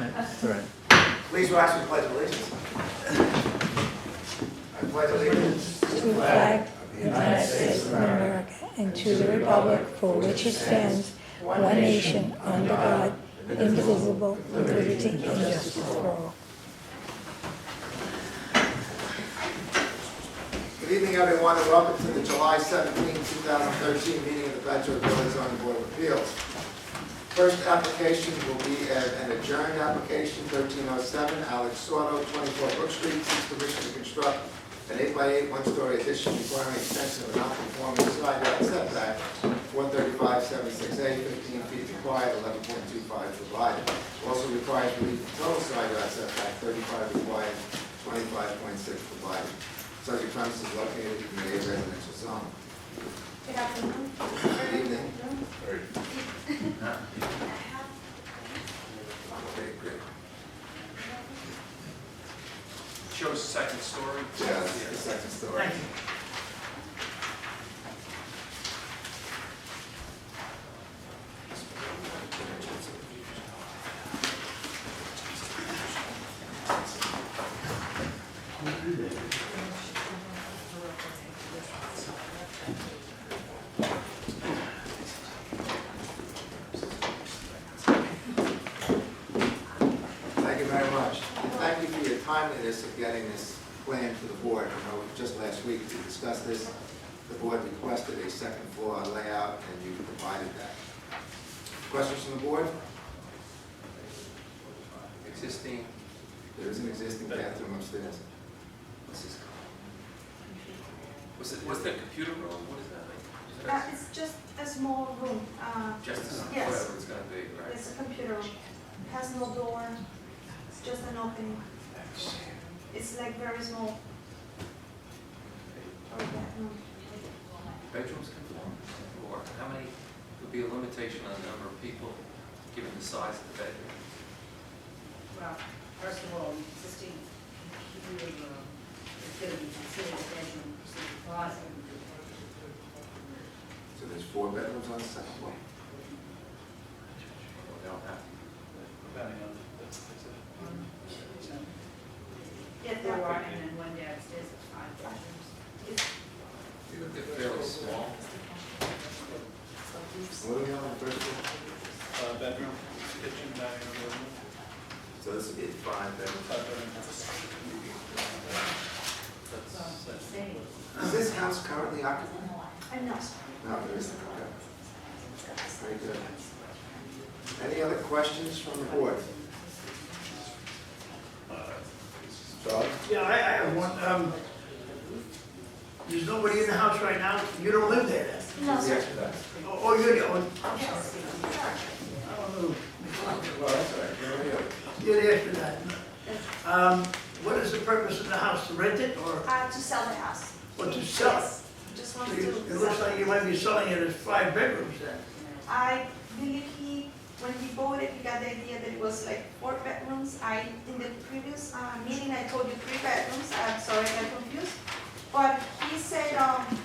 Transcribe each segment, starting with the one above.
That's all right. Please rise for the pledge of allegiance. I pledge allegiance To the flag of the United States of America and to the republic for which it stands, one nation, under God, indivisible, with liberty and justice for all. Good evening, everyone, and welcome to the July 17, 2013 meeting of the Patchogue Village Zoning Board of Appeals. First application will be an adjourned application, 1307, Alex Soto, 24 Brook Street, seeks permission to construct an 8x8 one-story addition requiring extension of a non-conforming side yard setback, 435-76A, 15 feet required, 11.25 provided. Also requires relief of total side yard setback, 35 required, 25.6 provided. Subject premises located in the A residential zone. Good afternoon. Good evening. Okay, great. Shows second story. Yeah, that's the second story. Thank you very much. And thank you for your timeliness of getting this plan to the board. I know just last week we discussed this. The board requested a second floor layout and you provided that. Questions from the board? Existing. There is an existing bathroom upstairs. What's the computer room? What is that? It's just a small room. Just Yes. whatever it's gonna be, right? It's a computer room. It has no door. It's just an opening. It's like very small. Bedrooms conform? Or how many, would be a limitation on the number of people given the size of the bedroom? Well, first of all, the existing computer room is going to be considered a bedroom, so the closet. So there's 4 bedrooms on the second floor. They don't have to. Yeah, Four, there and then one downstairs, it's 5 bedrooms. They're fairly small. What do we have on the first floor? Bedroom, kitchen, dining room, So this would be 5 bedrooms. Same. Is this house currently occupied? I'm not. No, there isn't. Okay. Very good. Any other questions from the board? Charles? Yeah, I have one. There's nobody in the house right now. You don't live there then? No, sir. Yes, that. Oh, you're the one. I'm sorry. Yes. I don't know. Well, that's all right. Go ahead. You're the expert. What is the purpose of the house? To rent it or To sell the house. to sell it? Yes. Just So wanted you- to. It looks sell like you might be selling it as 5 bedrooms then. I believe when he bought it, he got the idea that it was like 4 bedrooms. In the previous meeting, I told you 3 bedrooms. I'm sorry, I got confused. But he said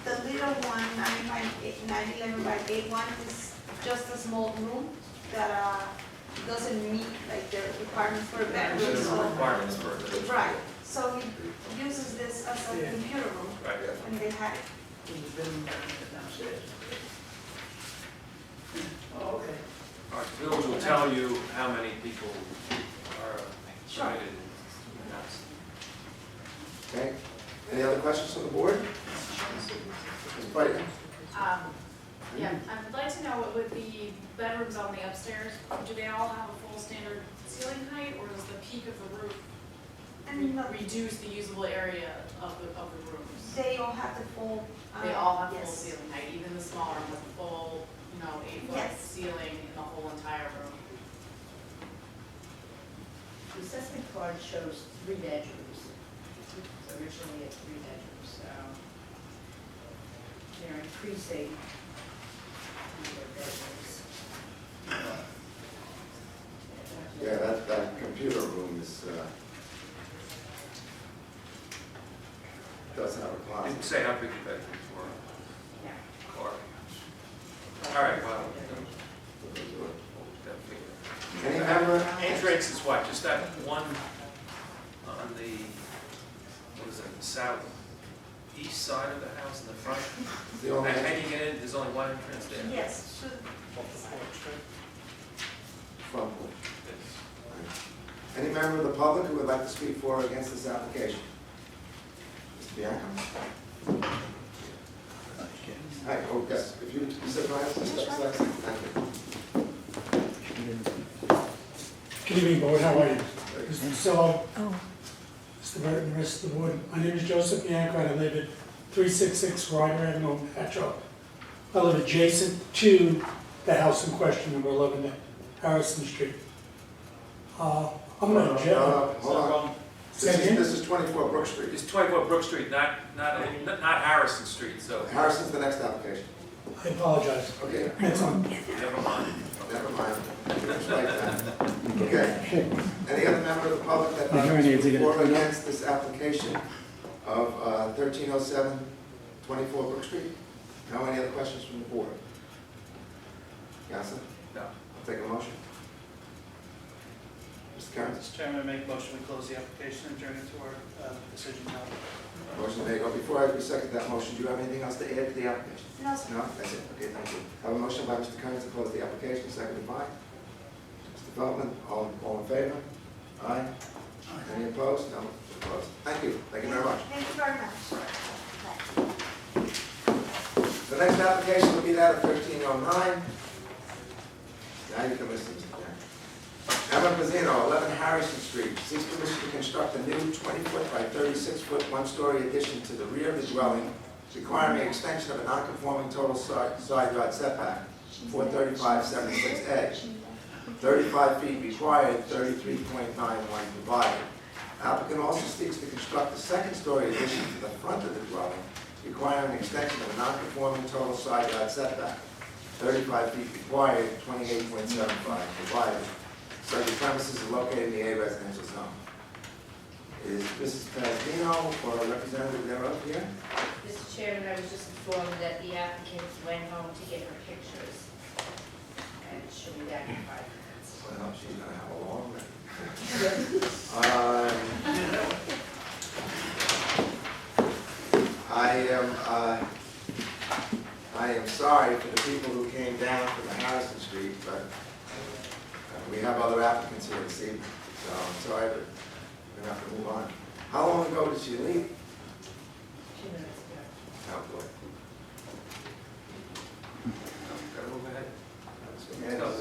the little one, 911 by 81, is just a small room that doesn't meet like the requirements for a bedroom. There's no So- requirements for it. Right. So he uses this as a Yeah. computer room, Right. and they had it. In the bedroom downstairs. Oh, okay. Our village will tell you how many people are Sure. permitted in the house. Okay. Any other questions from the board? Ms. Whiteman? Yeah, I would like to know what would the bedrooms on the upstairs, do they all have a full standard ceiling height, or does the peak of the roof And reduce the usable area of the rooms? they all have the full. They all have full yes. ceiling height, even the smaller ones with a full, 8-foot Yes. ceiling in the whole entire room. The assessment card shows 3 bedrooms. It's originally at 3 bedrooms, so they're increasing number of bedrooms. Yeah, that computer room is, does have a closet. Didn't say how big the bedrooms were. Yeah. Or, all right, well, We'll do it. that figure. member, Entrance is what, just that one on the, what is it, south east side of the house in the front? the only, How do you get in? There's only one entrance there? Yes, to from, any member of the public who would like to speak for or against this application? Mr. Bianco? Hi, oh, yes, if you sit right, thank you. Good evening, board, how are you? Mr. Priscilla, Oh, Mr. Burton, and the rest of the board. My name is Joseph Bianco, and I live at 366 Ryder Avenue, Patchogue. I live adjacent to the house in question, number 11 at Harrison Street. I'm going to jail. Hold on. Say again? This is 24 Brook Street. It's 24 Brook Street, not Harrison Street, so Harrison's the next application. I apologize. Okay, That's on. never mind. never mind. That's like that. Okay. Any other member of the public that would like to speak for or against this application of 1307 24 Brook Street? No, any other questions from the board? Yassa? No. I'll take a motion. Mr. Kearns? Mr. Chairman, I make a motion, we close the application and adjourn it to our decision now. Motion made. Oh, before I second that motion, do you have anything else to add to the application? no, sir. No? That's it. Okay, thank you. I have a motion by Mr. Kearns to close the application, seconded by Mr. Feldman. All in favor? Aye. Any opposed? No. Opposed. Thank you. Thank you very much. Thank you very much. The next application will be that of 1309. Now you can listen to that. Emma Pizzino, 11 Harrison Street, seeks permission to construct a new 20-foot by 36-foot one-story addition to the rear of the dwelling, requiring an extension of a non-conforming total side yard setback, 435/76A. 35 feet required, 33.91 provided. Applicant also seeks to construct a second-story addition to the front of the dwelling, requiring an extension of a non-conforming total side yard setback, 35 feet required, 28.75 provided. Subject premises is located in the A residential zone. Is Mrs. Pizzino or a representative thereof here? Mr. Chairman, I was just informed that the applicant went home to get her pictures, and she'll be back in 5 minutes. Well, she's gonna have a long one. I am sorry for the people who came down from the Harrison Street, but we have other applicants here this evening, so I'm sorry, but we're gonna have to move on. How long ago did she leave? 2 minutes ago. Oh, boy. Gotta move ahead.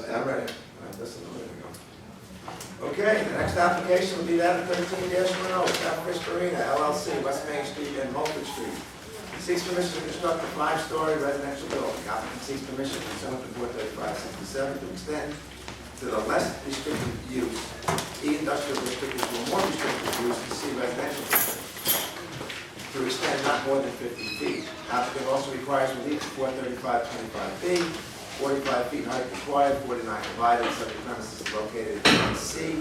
I'm ready. All right, listen, there we go. Okay, the next application will be that of 13-10, Southwest Arena, LLC, West Main Street and Mulford Street. Seeks permission to construct a 5-story residential building. Applicant seeks permission pursuant to 435/67 to extend to the less restricted use, E industrial district, to a more restricted use, the C residential district, to extend not more than 50 feet. Applicant also requires relief to 435/25B, 45 feet height required, 49 provided, subject premises is located in C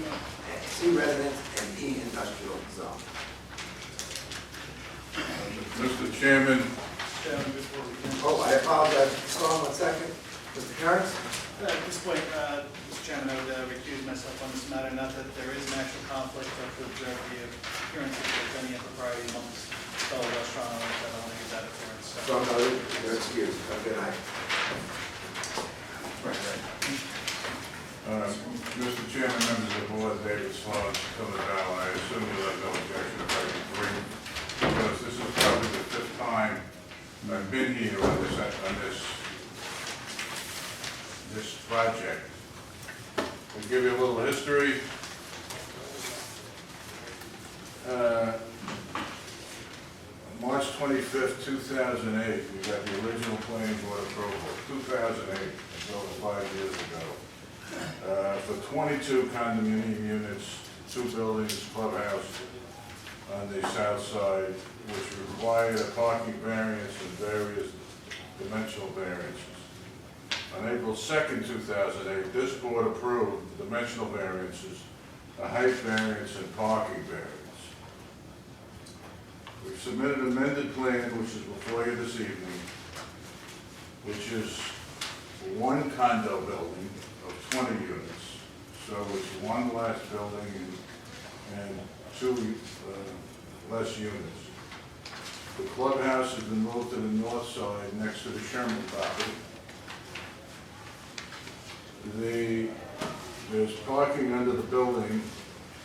residence and E industrial zone. Mr. Chairman, Mr. Chairman, before we can. Oh, I apologize, Mr. Sloan, 1 second. Mr. Kearns? At this point, Mr. Chairman, I would recuse myself on this matter, not that there is an actual conflict, but to observe the appearances of any impropriety amongst fellow restaurant owners, I don't want to give that appearance. So noted, your excuse. Have a good night. Mr. Chairman, members of the board, David Sloan, Philadelphia, I assume you'll have no objection if I can bring, because this is probably the 5th time I've been here on this project. To give you a little history, March 25th, 2008, we got the original planning board approval, 2008, it's over 5 years ago. For 22 condominium units, 2 buildings, clubhouse on the south side, which required a parking variance and various dimensional variances. On April 2nd, 2008, this board approved dimensional variances, a height variance and parking variance. We've submitted an amended plan, which is before you this evening, which is 1 condo building of 20 units. So so it's one less building and two less units. The clubhouse has been moved to the north side next to the Sherman property. There's parking under the building,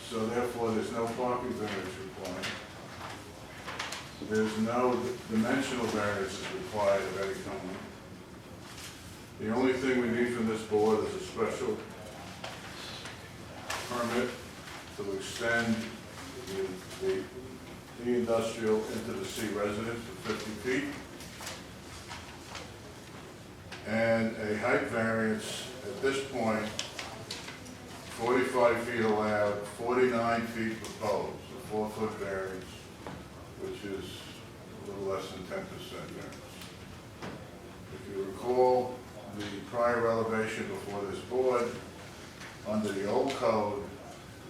so therefore there's no parking variance required. There's no dimensional variances required of any kind. The only thing we need from this board is a special permit to extend the industrial into the C residence for 50 feet. And a height variance at this point, 45 feet allowed, 49 feet proposed, a 4-foot variance, which is a little less than 10% variance. If you recall, the prior elevation before this board, under the old code,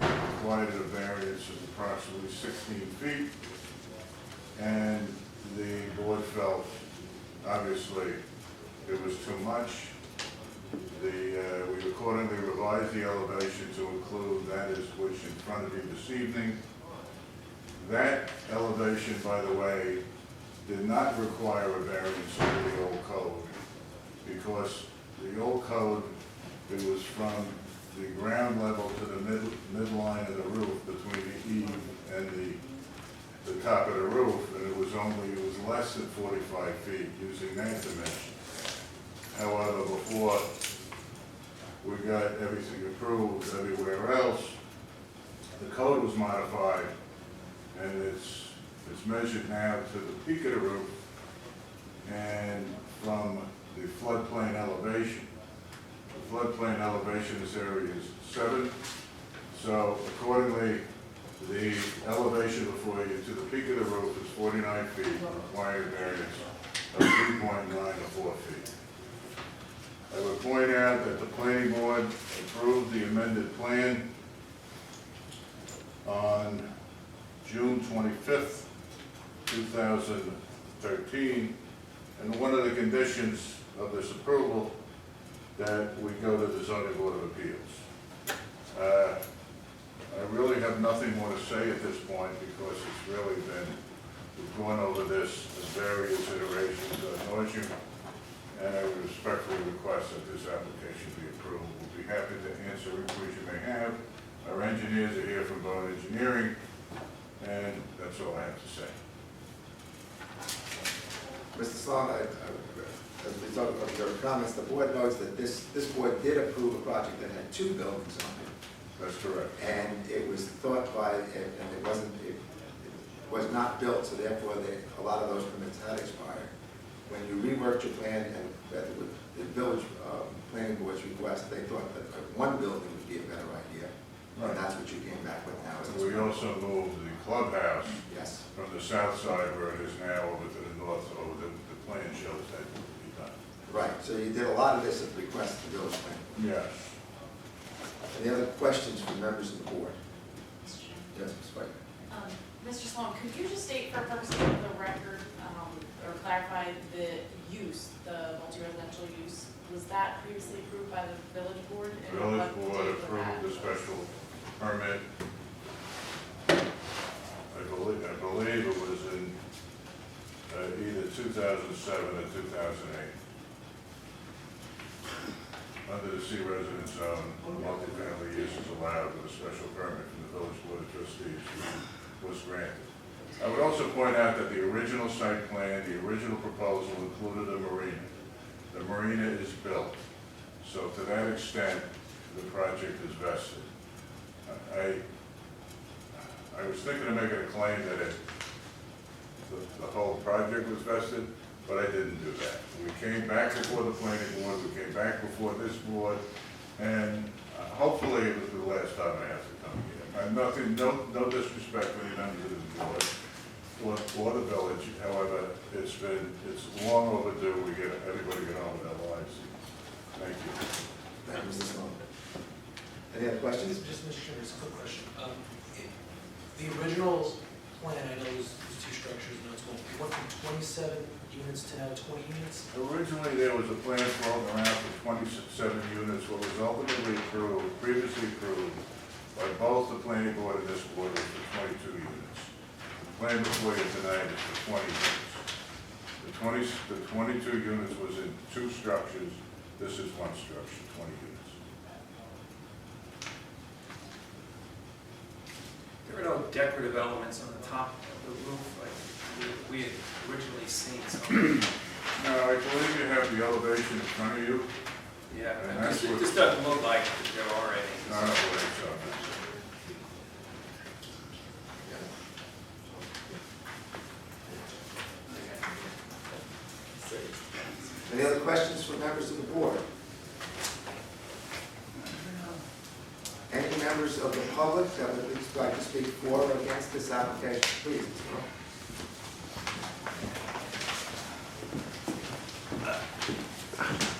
required a variance of approximately 16 feet, and the board felt, obviously, it was too much. We accordingly revised the elevation to include that is which in front of you this evening. That elevation, by the way, did not require a variance under the old code, because the old code, it was from the ground level to the midline of the roof between the eave and the top of the roof, and it was less than 45 feet using that dimension. However, before we got everything approved everywhere else, the code was modified, and it's measured now to the peak of the roof and from the floodplain elevation. The floodplain elevation in this area is 7, so accordingly, the elevation before you to the peak of the roof is 49 feet, required variance of 3.9 or 4 feet. I would point out that the planning board approved the amended plan on June 25th, 2013, and one of the conditions of this approval that we go to the zoning board of appeals. I really have nothing more to say at this point because it's really been, we've gone over this in various iterations ad nauseam, and I would respectfully request that this application be approved. We'll be happy to answer inquiries you may have. Our engineers are here from Bone Engineering, and that's all I have to say. Mr. Sloan, as a result of your comments, the board knows that this board did approve a project that had 2 buildings on it. That's correct. And it was thought by, and it was not built, so therefore a lot of those permits had expired. When you reworked your plan and with the village planning board's request, they thought that 1 building would be a better idea. Right. And that's what you came back with now. We also moved the clubhouse Yes. from the south side where it is now over to the north, over the plan shows that will be done. Right, so you did a lot of this at the request of the village planning board. Yes. Any other questions from members of the board? Mr. Chairman. Yes, Ms. White. Mr. Sloan, could you just state for purposes of the record, or clarify the use, the multi-residential use, was that previously approved by the village board? The And village what board date was approved that? the special permit. I believe it was in either 2007 or 2008. Under the C residence zone, multifamily use is allowed with a special permit from the village board of trustees, which was granted. I would also point out that the original site plan, the original proposal included a marina. The marina is built, so to that extent, the project is vested. I was thinking of making a claim that the whole project was vested, but I didn't do that. We came back before the planning board, we came back before this board, and hopefully it was the last time I have to come here. I'm nothing, no disrespect for the members of the board or the village. However, it's long overdue. Everybody get on with their lives. Thank you. Thank you, Mr. Sloan. Any other questions? Just, Mr. Chairman, just a quick question. The original plan, I know there's two structures, and it's going, it went from 27 units to now 20 units? Originally, there was a plan floating around for 27 units, what was ultimately approved, previously approved by both the planning board and this board was for 22 units. The plan before you tonight is for 20 units. The 22 units was in two structures, this is one structure, 20 units. There were no decorative elements on the top of the roof, like we had originally seen some. Now, I believe you have the elevation in front of you. Yeah, And it that's what- just doesn't look like there are any. I don't believe so. Any other questions from members of the board? Any members of the public that would like to speak for or against this application, please.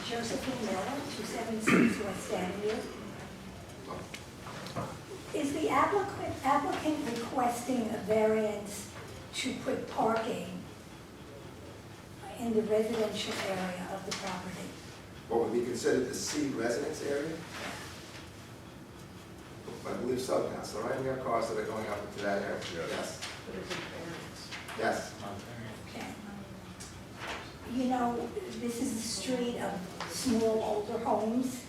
Josephine Miller, 276 West Avenue. Is the applicant requesting a variance to put parking in the residential area of the property? What would be considered the C residence area? I believe so, Council, right? We have cars that are going up into that area. Yes. Yes. Okay. You know, this is a street of small, older homes.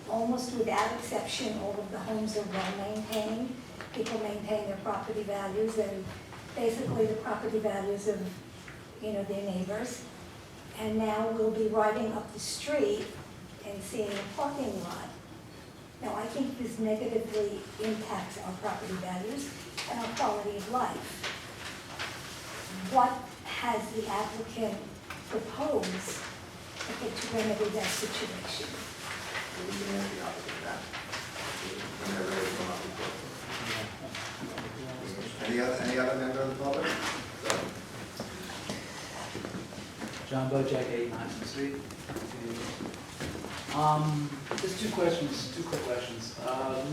Almost without exception, all of the homes are well maintained. People maintain their property values and basically the property values of, you know, their neighbors. And now we'll be riding up the street and seeing a parking lot. Now, I think this negatively impacts our property values and our quality of life. What has the applicant proposed to remedy that situation? We can answer the opposite of that. Whenever they come up with it. Any other member of the public? John Bojack, 8 Knoxville Street. Just two quick questions.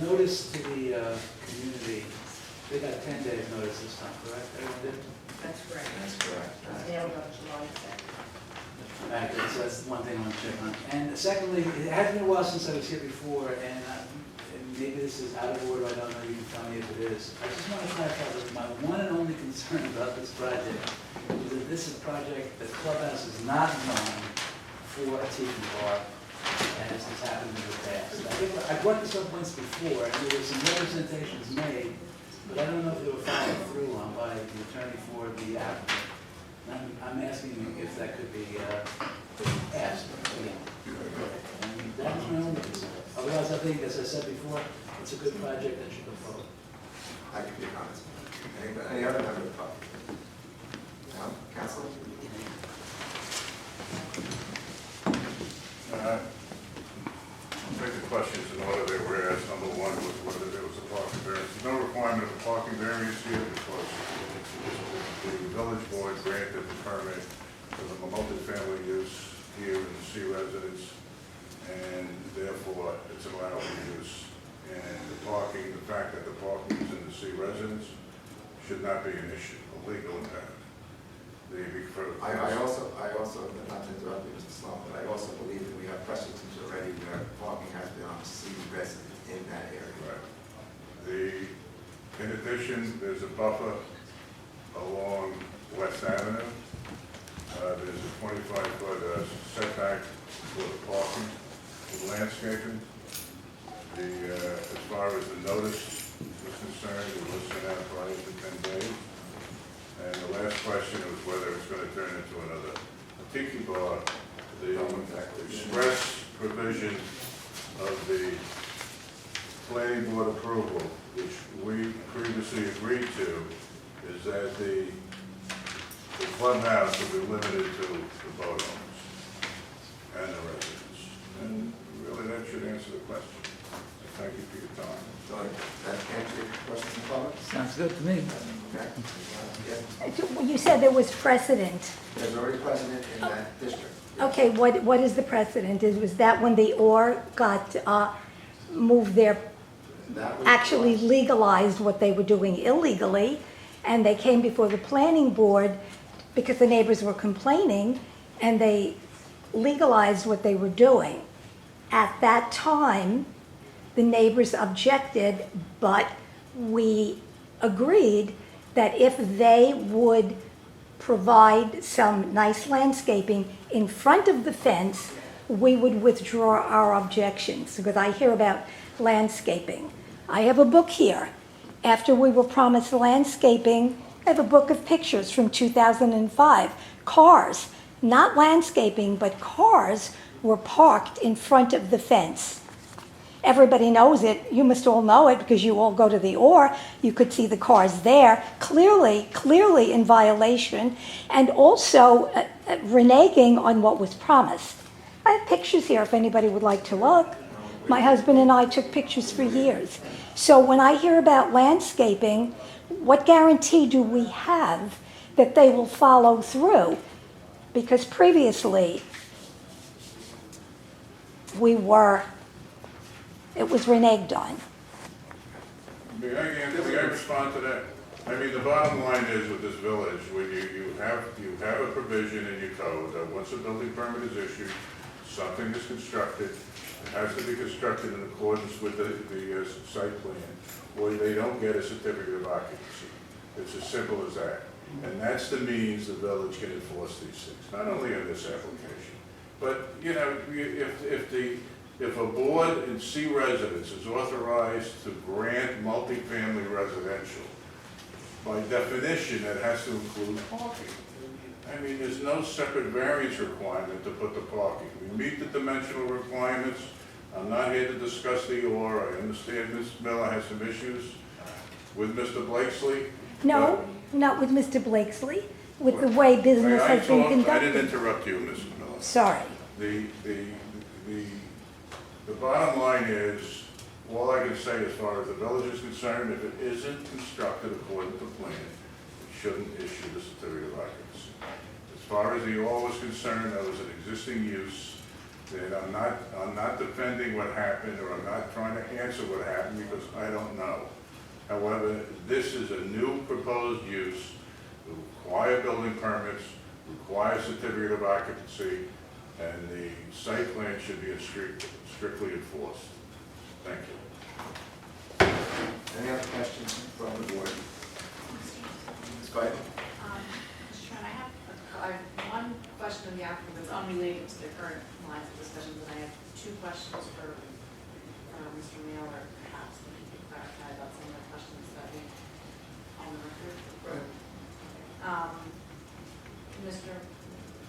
Notice to the community, they got 10 days notice this time, correct? Everyone did? That's correct. That's correct. Mailed on July 2nd. Right, so that's one thing I want to check on. And secondly, it has been a while since I was here before, and maybe this is out of order, I don't know, you can tell me if it is. I just want to clarify that my one and only concern about this project is that this is a project, the clubhouse is not known for a tiki bar, as has happened in the past. I think I brought this up once before, and there were some representations made, but I don't know if they were followed through on by the attorney for the applicant. I'm asking if that could be asked again. And that was my only concern. Otherwise, I think, as I said before, it's a good project that should go forward. I give you comments. Any other member of the public? No? Council? I'll take the questions in order they were asked. Number one was whether there was a parking variance. There's no requirement of a parking variance here because the village board granted the permit for the multifamily use here in the C residence, and therefore it's an allowable use. And the parking, the fact that the parking is in the C residence should not be an issue, a legal impact. I also, not to interrupt you, Mr. Sloan, but I also believe that we have precedents already where parking has been on C residence in that area. Right. In addition, there's a buffer along West Avenue. There's a 25-foot setback for the parking, with landscaping. As far as the notice is concerned, it was sent out prior to 10 days. And the last question was whether it's going to turn into another tiki bar. The express provision of the planning board approval, which we previously agreed to, is that the clubhouse will be limited to the boat owners and the residents. And really, that should answer the question. So thank you for your time. So that answer your questions in public? Sounds good to me. Okay. You said there was precedent. There's already precedent in that district. Okay, what is the precedent? Was that when the OR got moved there, That was- actually legalized what they were doing illegally, and they came before the planning board because the neighbors were complaining, and they legalized what they were doing. At that time, the neighbors objected, but we agreed that if they would provide some nice landscaping in front of the fence, we would withdraw our objections, because I hear about landscaping. I have a book here. After we were promised landscaping, I have a book of pictures from 2005. Cars, not landscaping, but cars were parked in front of the fence. Everybody knows it. You must all know it because you all go to the OR. You could see the cars there, clearly in violation, and also reneging on what was promised. I have pictures here if anybody would like to look. My husband and I took pictures for years. So when I hear about landscaping, what guarantee do we have that they will follow through? Because previously, it was reneged on. May I respond to that? I mean, the bottom line is with this village, when you have a provision in your code that once a building permit is issued, something is constructed, it has to be constructed in accordance with the site plan, or they don't get a certificate of occupancy. It's as simple as that. And that's the means the village can enforce these things, not only in this application, but, you know, if a board in C residence is authorized to grant multifamily residential, by definition, that has to include parking. I mean, there's no separate variance requirement to put the parking. We meet the dimensional requirements. I'm not here to discuss the OR. I understand Ms. Miller has some issues with Mr. Blakesley. No, not with Mr. Blakesley, with the way business has been I conducted. didn't interrupt you, Mrs. Miller. Sorry. The bottom line is, all I can say as far as the village is concerned, if it isn't constructed according to plan, it shouldn't issue the certificate of occupancy. As far as the OR was concerned, that was an existing use, and I'm not defending what happened, or I'm not trying to answer what happened, because I don't know. However, this is a new proposed use, require building permits, require certificate of occupancy, and the site plan should be strictly enforced. Thank you. Any other questions from the board? Ms. Vital? Mr. Chairman, I have one question of the applicant that's unrelated to the current lines of discussions, and I have two questions for Mr. Mailer, perhaps, if you could clarify about some of the questions that we on the record. Go ahead. Mr.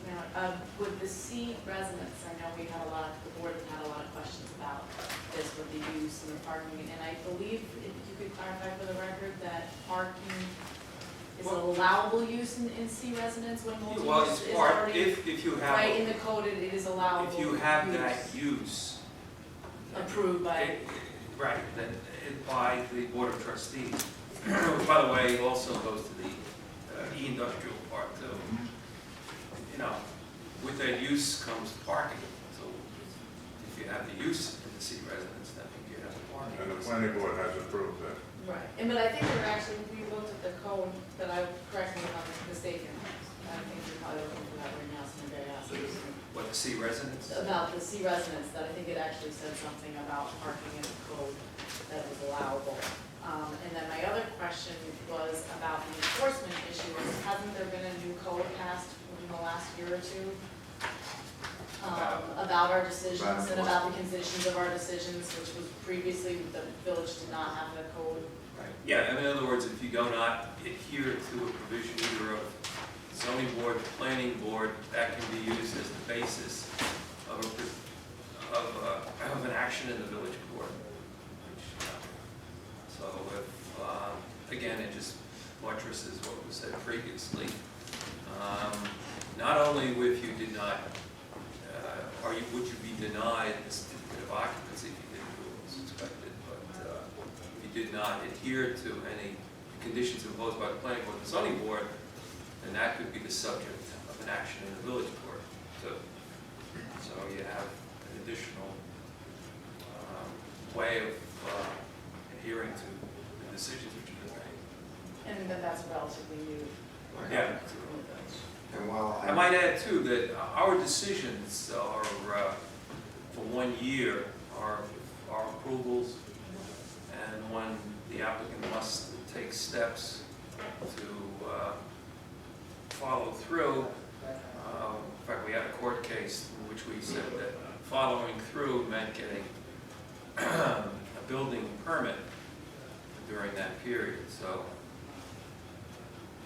Mailer, with the C residents, I know we had the board had a lot of questions about this with the use and the parking, and I believe, if you could clarify for the record, that parking is an allowable use in C residents when Well, multi-use it's is part, already, if you have. right, in the code, it is allowable. If you have that use. Approved by. Right, then by the Board of Trustees. By the way, it also goes to the E-industrial part too. You know, with that use comes parking. So if you have the use in the C residence, then you have the parking. And the planning board has approved that. Right, but I think we looked at the code, that correct me if I'm mistaken. I think you're probably looking for that right now, so maybe I asked you. What, the C residence? About the C residents, that I think it actually said something about parking in the code that was allowable. And then my other question was about the enforcement issue. Hasn't there been a new code passed within the last year or two? About our decisions and about the conditions of our decisions, which was previously, the village did not have the code. Right. Yeah, in other words, if you do not adhere to a provision either of zoning board, planning board, that can be used as the basis of an action in the village court. So if, again, it just buttresses what was said previously. Not only if you did not, would you be denied the certificate of occupancy if you didn't do what was expected, but if you did not adhere to any conditions imposed by the planning board and the zoning board, then that could be the subject of an action in the village court. So you have an additional way of adhering to the decisions which have been made. And given that that's relatively new. Yeah. And while I might add too that our decisions are for 1 year, our approvals, and when the applicant must take steps to follow through. In fact, we had a court case in which we said that following through meant getting a building permit during that period. So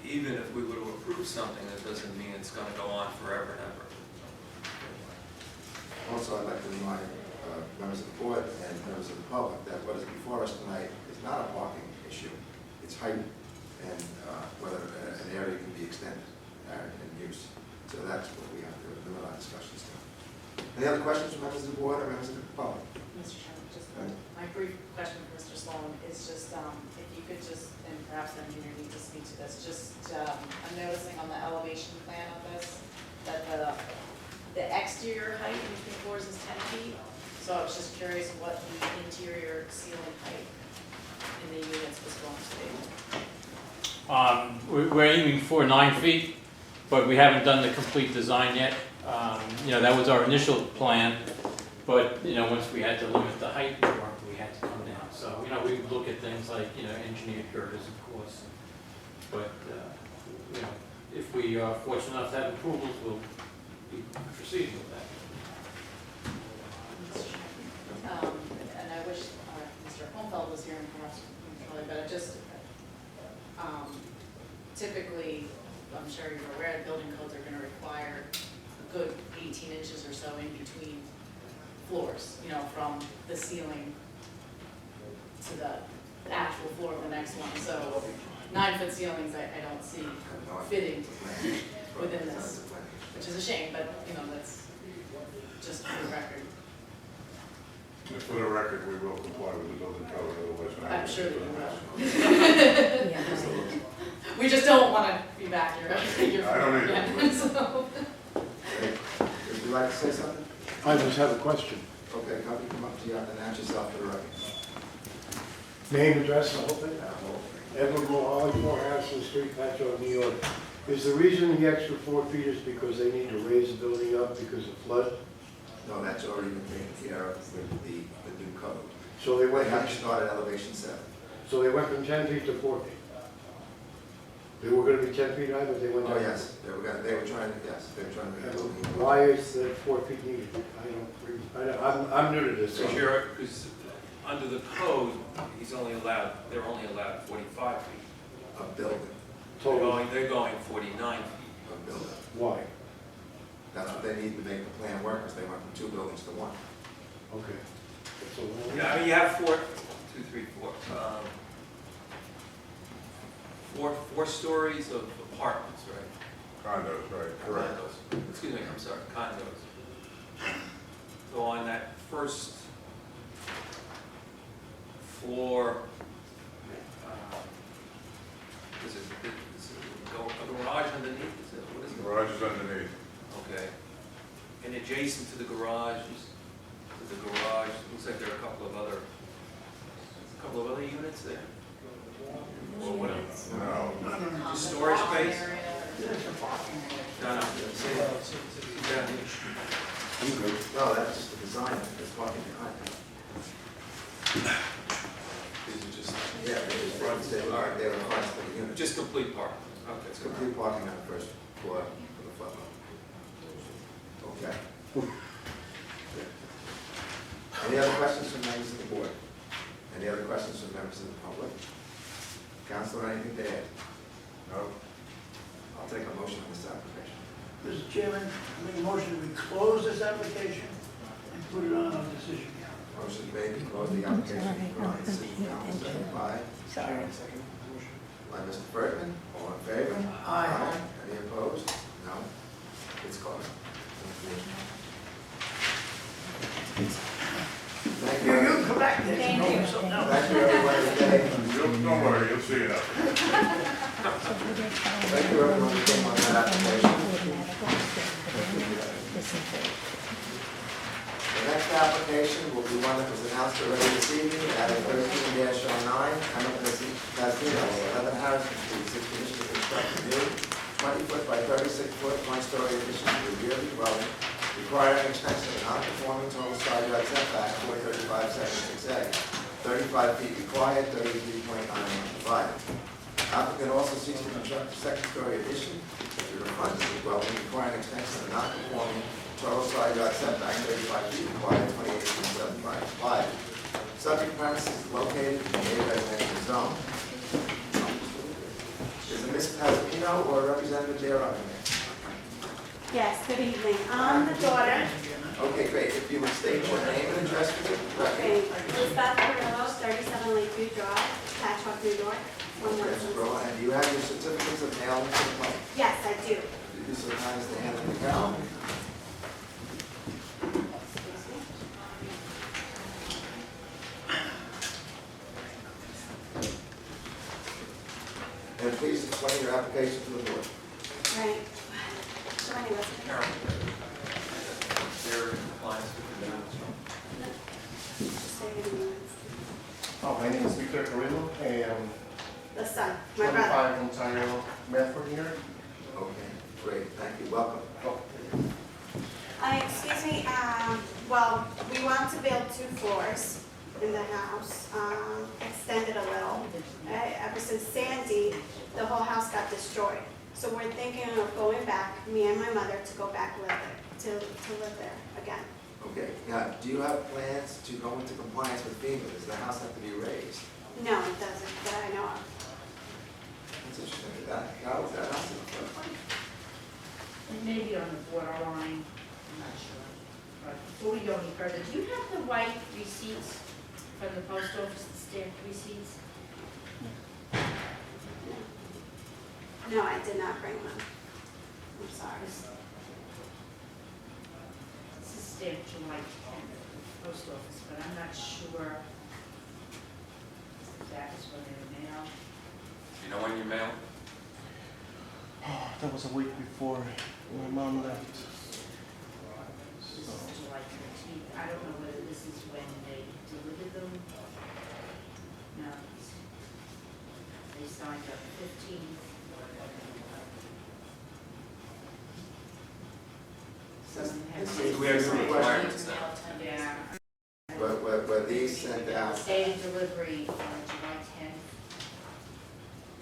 even if we were to approve something, that doesn't mean it's going to go on forever and ever. Also, I'd like to remind members of the board and members of the public that what is before us tonight is not a parking issue. It's height and whether an area can be extended in use. So that's what we have to limit our discussions to. Any other questions from members of the board or members of the public? Mr. Chairman, just my brief question for Mr. Sloan is just, if you could just, and perhaps the engineer needs to speak to this, just, I'm noticing on the elevation plan of this, that the exterior height between floors is 10 feet. So I was just curious what the interior ceiling height in the units was going to be. We're aiming for 9 feet, but we haven't done the complete design yet. That was our initial plan, but, once we had to limit the height, we had to come down. So, we would look at things like, engineered girders, of course. But, if we are fortunate enough to have approvals, we'll be proceeding with that. And I wish Mr. Holmfeld was here and perhaps but I just, typically, I'm sure you're aware, building codes are going to require a good 18 inches or so in between floors, from the ceiling to the actual floor of the next one. So 9-foot ceilings, I don't see fitting within this, which is a shame, but, that's just for the record. For the record, we will comply with the building code, otherwise. I'm sure that you will. Yeah. We just don't want to be back here. I don't either. Yeah, so. Would you like to say something? I just have a question. Okay, come up to you and announce yourself for the record. Name, address, the whole thing? Edward Mohali, 4 Harrison Street, Patchogue, New York. Is the reason the extra 4 feet is because they need to raise the building up because of flood? No, that's already been taken care of with the new code. So they They went, have to start at elevation 7. so they went from 10 feet to 4 feet? They were gonna be 10 feet high, but they went down? Oh, yes, they were trying to make the building. Why is the 4 feet needed? I'm new to this. so- Because under the code, they're only allowed 45 feet. A building, Total, They're going 49 feet. a building. why? That's what they need to make the plan work, because they went from 2 buildings to 1. Okay. So, Yeah, you have 4 stories of apartments, right? Condos, right, correct. Condos. Excuse me, I'm sorry, condos. So on that first floor, is it a garage underneath? What is The it? garage is underneath. Okay. And adjacent to the garage, looks like there are a couple of other units there? Or whatever. No. Just storage space? Area. No, no, say that. I'm good. No, that's just the design, it's parking behind it. These are just, Yeah, they were fronts for the unit. just complete parking. Okay, It's so complete parking on the first floor for the flood. Okay. Any other questions from members of the board? Any other questions from members of the public? Councilor, anything to add? No. I'll take a motion on this application. Mr. Chairman, I make a motion that we close this application and put it on our decision. Motion made to close the application for on the city council, second by Sorry. Mr. Bergman. All in favor? Aye. Any opposed? No? It's closed. Thank you. You can come back there. Thank you. Thank you, everyone, today. Don't worry, you'll see enough. Thank you, everyone, who came on that application. The next application will be one that was announced already this evening at 13-09, Hamilton Casino, 11 Harrison Harrison Street, seeks permission to construct a new 20-foot by 36-foot, one-story addition to the rear of the dwelling, requiring an extension of non-conforming total side yard setback, 435, section 6A. 35 feet required, 33.91 provided. Applicant also seeks to construct a second-story addition to the front of the dwelling, requiring an extension of non-conforming total side yard setback, 35 feet required, 28.75 provided. Subject premises is located in the A residential zone. Is it Ms. Pasquino or Representative there on the Yes, good evening. I'm the daughter. Okay, great. If you would state your name and address for the Okay, record. Elizabeth Perillo, 37 Lakeview Drive, Patchogue, New York. Yes, bro, and do you have your certificates of mailing to the public? Yes, I do. You do so kind as to hand them down. And please explain your application to the board. Right. So anyways, Carol, they're in compliance with the minutes. just say your name. Oh, my name is Victor Carrillo, and The son, my brother. 25 Ontario, Medford here. Okay, great, thank you, welcome. Excuse me, well, we want to build 2 floors in the house, extend it a little. Ever since Sandy, the whole house got destroyed. So we're thinking of going back, me and my mother, to go back live there, to live there again. Okay, now, do you have plans to go into compliance with FEMA? Does the house have to be raised? No, it doesn't, that I know of. That's interesting, how is that house in the floodplain? It may be on the borderline, I'm not sure. But before we go any further, do you have the white receipts from the post office, the stamped receipts? No, I did not bring them. I'm sorry. This is stamped July 10th, post office, but I'm not sure if that was when they were mailed. You know when you mail? That was a week before my mom left. This is July 13th. I don't know whether this is when they delivered them. No. They signed up 15th. We have some requirements now. Yeah. Were these sent out, Date of delivery on July 10th.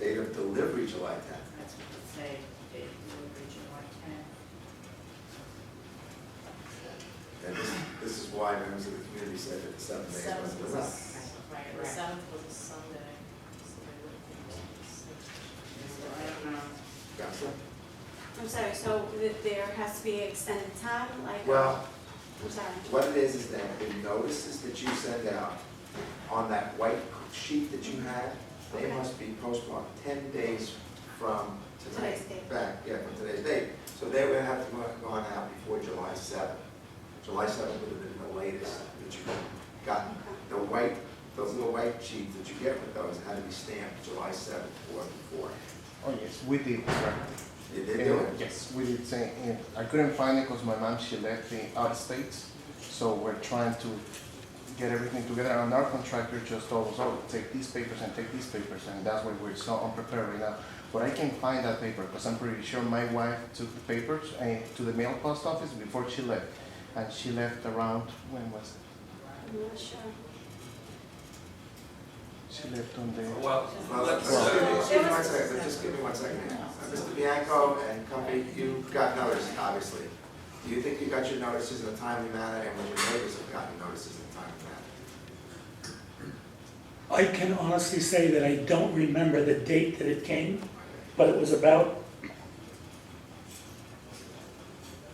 date of delivery July 10th? That's what it say, date of delivery July 10th. And this is why members of the community said that the 7 days wasn't enough. Right, The right. 7th was a Sunday, so they wouldn't So I don't know. Counselor? I'm sorry, so there has to be extended time, like? Well, I'm sorry. what it is that the notices that you send out on that white sheet that you had, they Okay. must be postmarked 10 days from tonight. Today's date. Back, yeah, from today's date. So they would have to have gone out before July 7th. July 7th would have been the latest that you got. The white, those little white sheets that you get with those had to be stamped July 7th or before. Oh, yes, we did, sir. You did do it? Yes, we did say, I couldn't find it because my mom, she left the out of states. So we're trying to get everything together, and our contractor just told us, oh, take these papers and take these papers, and that's why we're so unprepared right now. But I can find that paper, because I'm pretty sure my wife took the papers to the mail post office before she left. And she left around, when was it? I'm not sure. She left on the... Well, let's, Excuse me one second, just give me 1 second here. Mr. Bianco and company, you got notice, obviously. Do you think you got your notices in a timely manner, and when your neighbors have gotten notices in a timely manner? I can honestly say that I don't remember the date that it came, but it was about,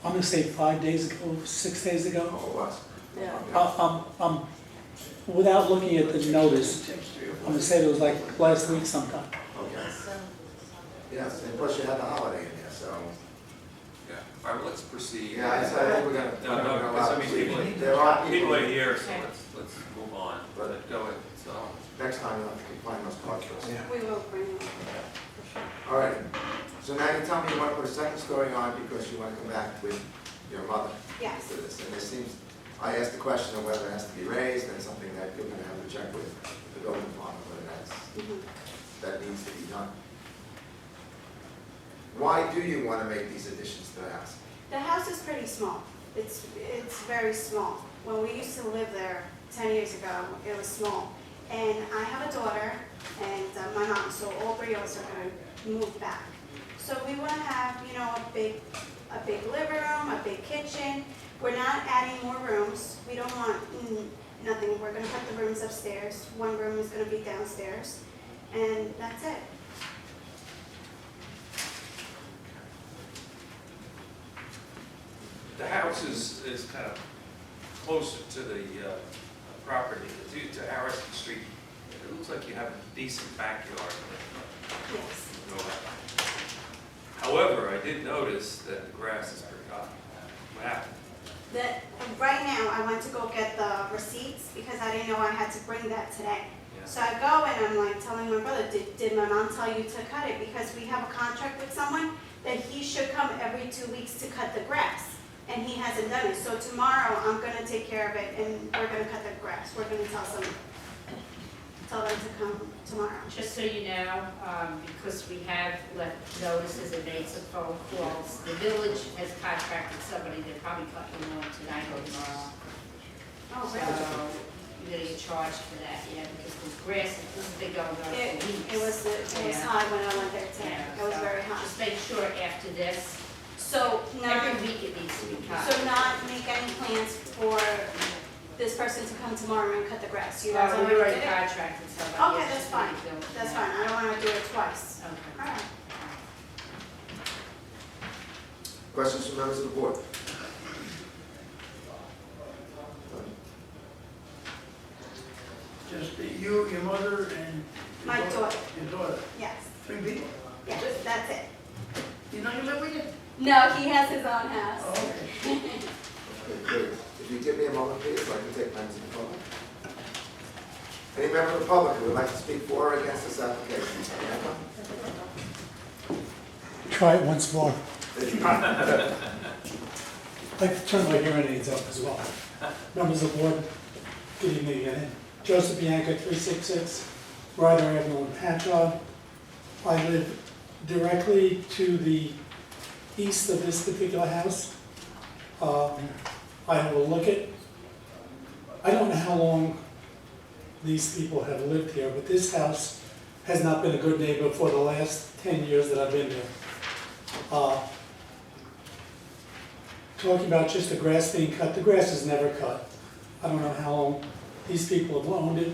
I'm gonna say 5 days ago, 6 days ago. Oh, it was? Yeah. Without looking at the notice, I'm gonna say it was like last week sometime. Okay. Yes, and plus you had the holiday in there, so. yeah, all right, let's proceed. Yeah, I think we're gonna. No, no, we're because I gonna mean, allow- people, There are people are here, so let's move on. But- Go ahead, so. Next time you'll have to find those cards for us. Yeah. We will bring them, for sure. All right, so now you tell me you want to put a second story on because you want to come back with your mother Yes. to this. And this seems, I asked the question of whether it has to be raised, and something that you're going to have to check with the building department, whether that's, Mhm. that needs to be done. Why do you want to make these additions to the house? The house is pretty small. It's very small. When we used to live there 10 years ago, it was small. And I have a daughter and my mom, so all three of us are going to move back. So we want to have, you know, a big living room, a big kitchen. We're not adding more rooms. We don't want nothing. We're going to put the rooms upstairs. One room is going to be downstairs. And that's it. The house is kind of closer to the property, to Harrison Street. It looks like you have a decent backyard. Yes. You know that. However, I did notice that the grass is pretty high. What happened? Right now, I went to go get the receipts because I didn't know I had to bring that today. Yeah. So I go and I'm like telling my brother, did my mom tell you to cut it? Because we have a contract with someone that he should come every 2 weeks to cut the grass. And he hasn't done it. So tomorrow, I'm gonna take care of it and we're gonna cut the grass. We're gonna tell them to come tomorrow. Just so you know, because we have left notices and made some phone calls, the village has contracted somebody, they're probably cutting the lawn tonight or tomorrow. Oh, So you're gonna get charged for that, yeah, because the grass has been going on for weeks. It was Yeah. high when I went there today. Yeah, It was so very hot. Just make sure after this, So every week it needs to be cut. So not make any plans for this person to come tomorrow and cut the grass? You guys We already did it? contracted somebody. Okay, It's that's just fine. we don't- That's fine. I don't want to do it twice. Okay. All right. Questions from members of the board? Just you, your mother, and My daughter, your daughter, yes. 3 people? Yes, that's it. You know you live with you? No, he has his own house. Okay. Okay, good. If you give me a moment, please, so I can take members of the public. Any member of the public who would like to speak for or against this application? Try it once more. I'd like to turn my hearing aids up as well. Members of the board, good evening again. Joseph Bianca, 366 Ryder Avenue in Patchogue. I live directly to the east of this particular house. I will look at, I don't know how long these people have lived here, but this house has not been a good neighbor for the last 10 years that I've been there. Talking about just the grass being cut, the grass is never cut. I don't know how long these people have owned it,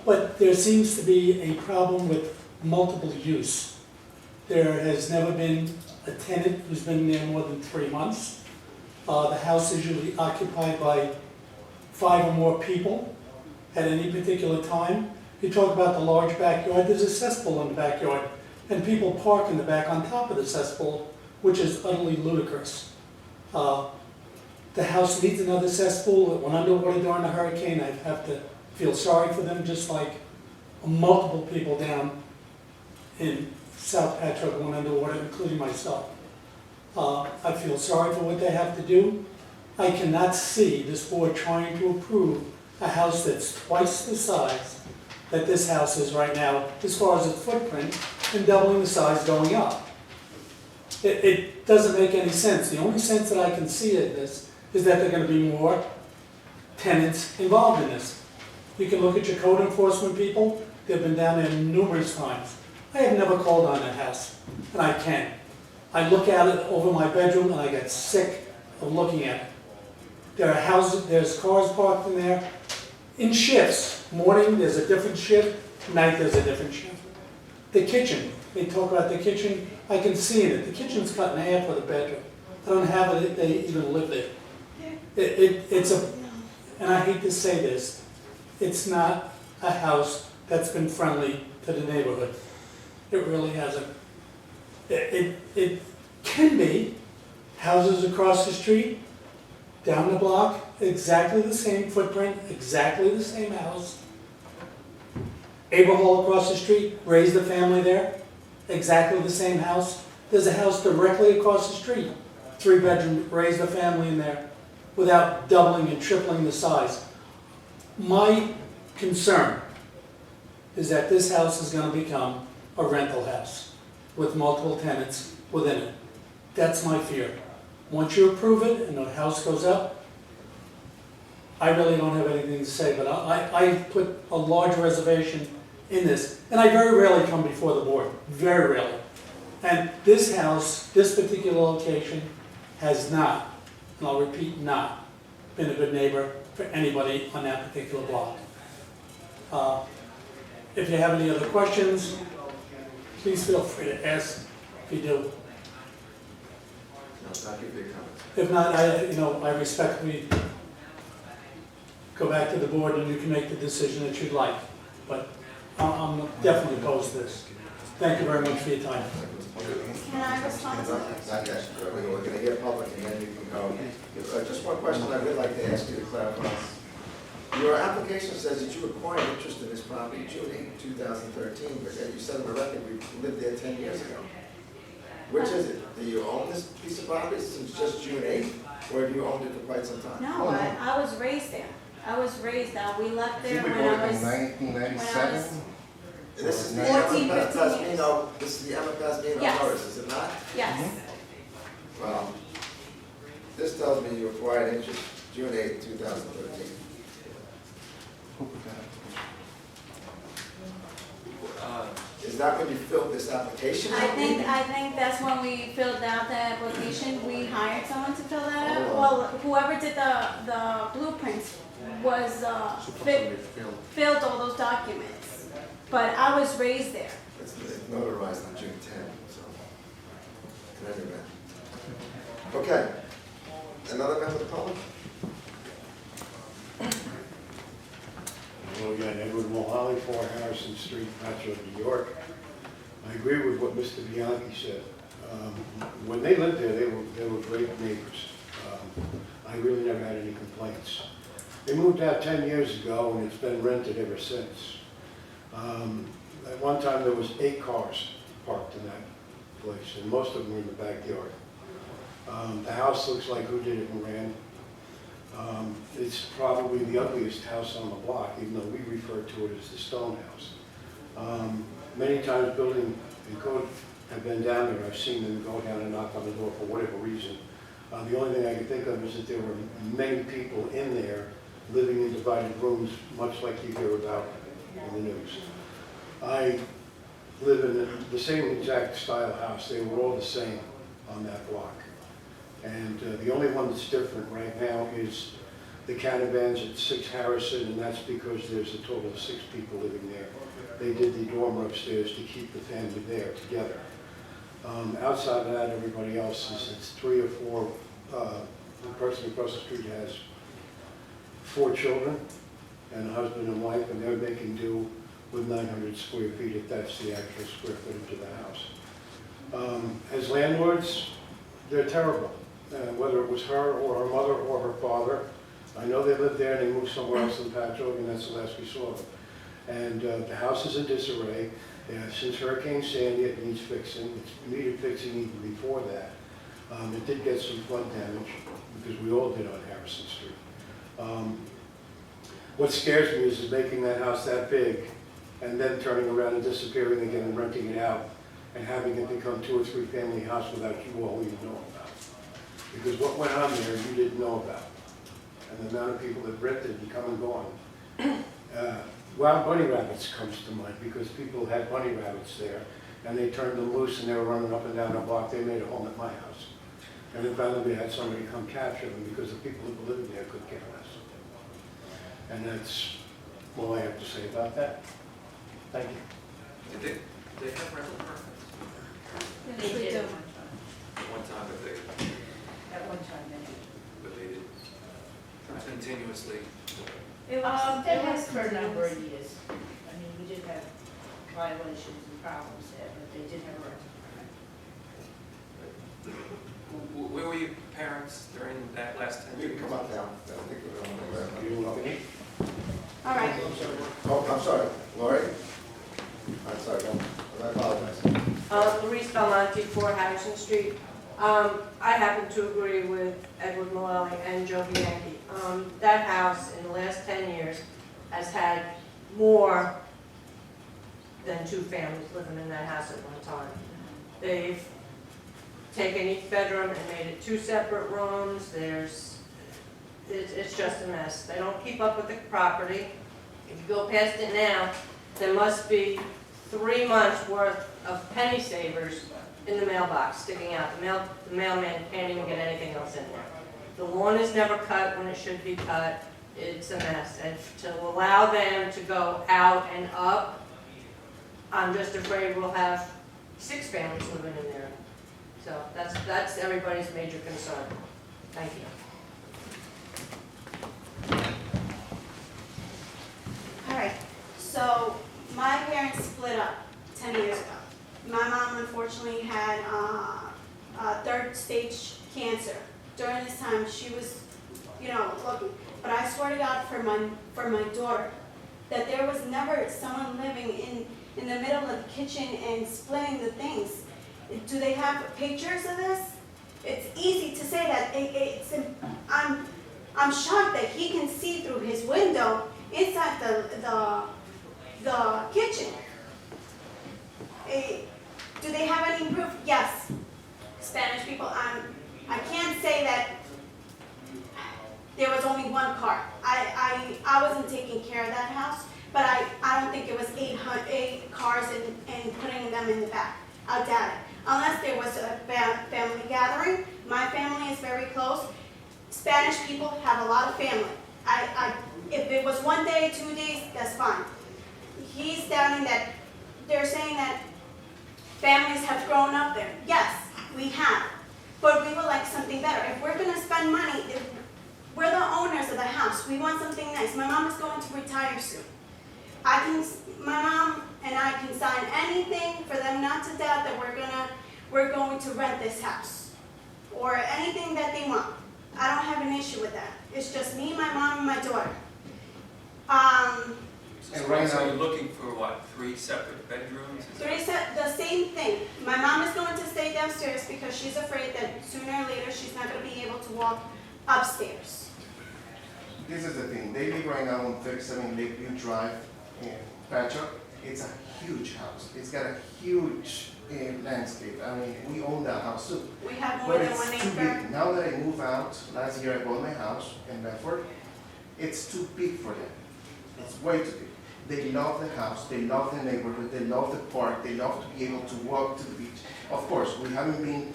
but there seems to be a problem with multiple use. There has never been a tenant who's been there more than 3 months. The house is usually occupied by 5 or more people at any particular time. You talk about the large backyard, there's a cesspool in the backyard, and people park in the back on top of the cesspool, which is utterly ludicrous. The house needs another cesspool. It went underwater during the hurricane. I have to feel sorry for them, just like multiple people down in South Patchogue went underwater, including myself. I feel sorry for what they have to do. I cannot see this board trying to approve a house that's twice the size that this house is right now, as far as its footprint, and doubling the size going up. It doesn't make any sense. The only sense that I can see in this is that there are going to be more tenants involved in this. You can look at your code enforcement people. They've been down there numerous times. I have never called on that house, and I can. I look at it over my bedroom, and I get sick of looking at it. There are houses, there's cars parked in there in shifts. Morning, there's a different shift. Night, there's a different shift. The kitchen, they talk about the kitchen. I can see in it. The kitchen's cut in half with a bedroom. I don't have it, they even live there. It's a, and I hate to say this, it's not a house that's been friendly to the neighborhood. It really hasn't. It can be. Houses across the street, down the block, exactly the same footprint, exactly the same house. Abraham across the street, raised a family there, exactly the same house. There's a house directly across the street, 3-bedroom, raised a family in there, without doubling and tripling the size. My concern is that this house is going to become a rental house with multiple tenants within it. That's my fear. Once you approve it and the house goes up, I really don't have anything to say, but I put a large reservation in this. And I very rarely come before the board, very rarely. And this house, this particular location, has not, and I'll repeat, not been a good neighbor for anybody on that particular block. If you have any other questions, please feel free to ask if you do. No, thank you for your comments. If not, I respectfully go back to the board and you can make the decision that you'd like. But I'm definitely opposed to this. Thank you very much for your time. Can I respond to that? Not yet. We're going to hear public and then you can go. Just one question I would like to ask you to clarify. Your application says that you acquired interest in this property June 8, 2013, but yet you said on the record you lived there 10 years ago. Which is it? Do you own this piece of property since just June 8, or have you owned it for quite some time? No, I was raised there. I was raised there. We left I there think we when I bought it was. in 1997. This is the 14, Emma 15 Pasmino, this is the Emma Pasmino Yes. Terrace, is it not? Yes. Well, this tells me you acquired interest June 8, 2013. Who put that application? Is that when you filled this application out? I think that's when we filled out the application. We hired someone to fill that out. Oh. Well, whoever did the blueprints was, filled all those documents. But I was raised there. It's notarized on June 10, so. In any event. Okay. Another member of the public? Hello again, Edward Mulholly, 4 Harrison Street, Patchogue, New York. I agree with what Mr. Bianchi said. When they lived there, they were great neighbors. I really never had any complaints. They moved out 10 years ago, and it's been rented ever since. At one time, there was 8 cars parked in that place, and most of them were in the backyard. The house looks like who did it in Rand. It's probably the ugliest house on the block, even though we refer to it as the stone house. Many times building and code have been down there. I've seen them go down and knock on the door for whatever reason. The only thing I can think of is that there were many people in there living in divided rooms, much like you hear about in the news. I live in the same exact style house. They were all the same on that block. And the only one that's different right now is the Canavans at 6 Harrison, and that's because there's a total of 6 people living there. They did the dormer upstairs to keep the family there together. Outside of that, everybody else it's 3 or 4. The person across the street has 4 children and a husband and wife, and they're making do with 900 square feet, if that's the actual square footage of the house. As landlords, they're terrible. Whether it was her or her mother or her father. I know they lived there and they moved somewhere else in Patchogue, and that's the last we saw them. And the house is in disarray. Since Hurricane Sandy, it needs fixing. It needed fixing even before that. It did get some flood damage, because we all did on Harrison Street. What scares me is making that house that big and then turning around and disappearing again and renting it out and having it become 2 or 3 family house without you all even knowing about it. Because what went on there you didn't know about. And the amount of people that rented and come and gone. Wild bunny rabbits comes to mind, because people had bunny rabbits there and they turned them loose and they were running up and down the block. They made a home at my house. And then finally we had somebody come capture them because the people who were living there could care less. And that's all I have to say about that. Thank you. Did they have rental permits? Yes, we do. At one time, but they did continuously. It was for a number of years. I mean, we did have violations and problems there, but they did have a rental permit. Where were your parents during that last 10 You years? can come up now. I think we're going to You want me? All right. Oh, I'm sorry, Lori? I'm sorry, no, I apologize. Louise Belmonte, 4 Harrison Street. I happen to agree with Edward Mullally and Joe Bianchi. That house in the last 10 years has had more than 2 families living in that house at one time. They've taken each bedroom and made it 2 separate rooms. It's just a mess. They don't keep up with the property. If you go past it now, there must be 3 months' worth of penny savers in the mailbox sticking out. The mailman can't even get anything else in there. The lawn is never cut when it should be cut. It's a mess. And to allow them to go out and up, I'm just afraid we'll have 6 families living in there. So that's everybody's major concern. Thank you. All right, so my parents split up 10 years ago. My mom unfortunately had third stage cancer. During this time, she was, looking. But I swear to God for my daughter, that there was never someone living in the middle of the kitchen and splitting the things. Do they have pictures of this? It's easy to say that. I'm shocked that he can see through his window inside the kitchen. Do they have any proof? Yes. Spanish people, I can't say that there was only one car. I wasn't taking care of that house, but I don't think it was 8 cars and putting them in the back. I doubt it. Unless there was a family gathering. My family is very close. Spanish people have a lot of family. If it was 1 day, 2 days, that's fine. He's doubting that they're saying that families have grown up there. Yes, we have. But we would like something better. If we're going to spend money, if we're the owners of the house. We want something nice. My mom is going to retire soon. My mom and I can sign anything for them not to doubt that we're going to rent this house or anything that they want. I don't have an issue with that. It's just me, my mom, and my daughter. So you're looking for what, 3 separate bedrooms? The same thing. My mom is going to stay downstairs because she's afraid that sooner or later she's not going to be able to walk upstairs. This is the thing, they live right now on 37 Lakeview Drive in Patchogue. It's a huge house. It's got a huge landscape. I mean, we own that house too. We have more But than 1 it's too acre. big. Now that I moved out, last year I bought my house in Bedford, it's too big for them. It's way too big. They love the house, they love the neighborhood, they love the park, they love to be able to walk to the beach. Of course, we haven't been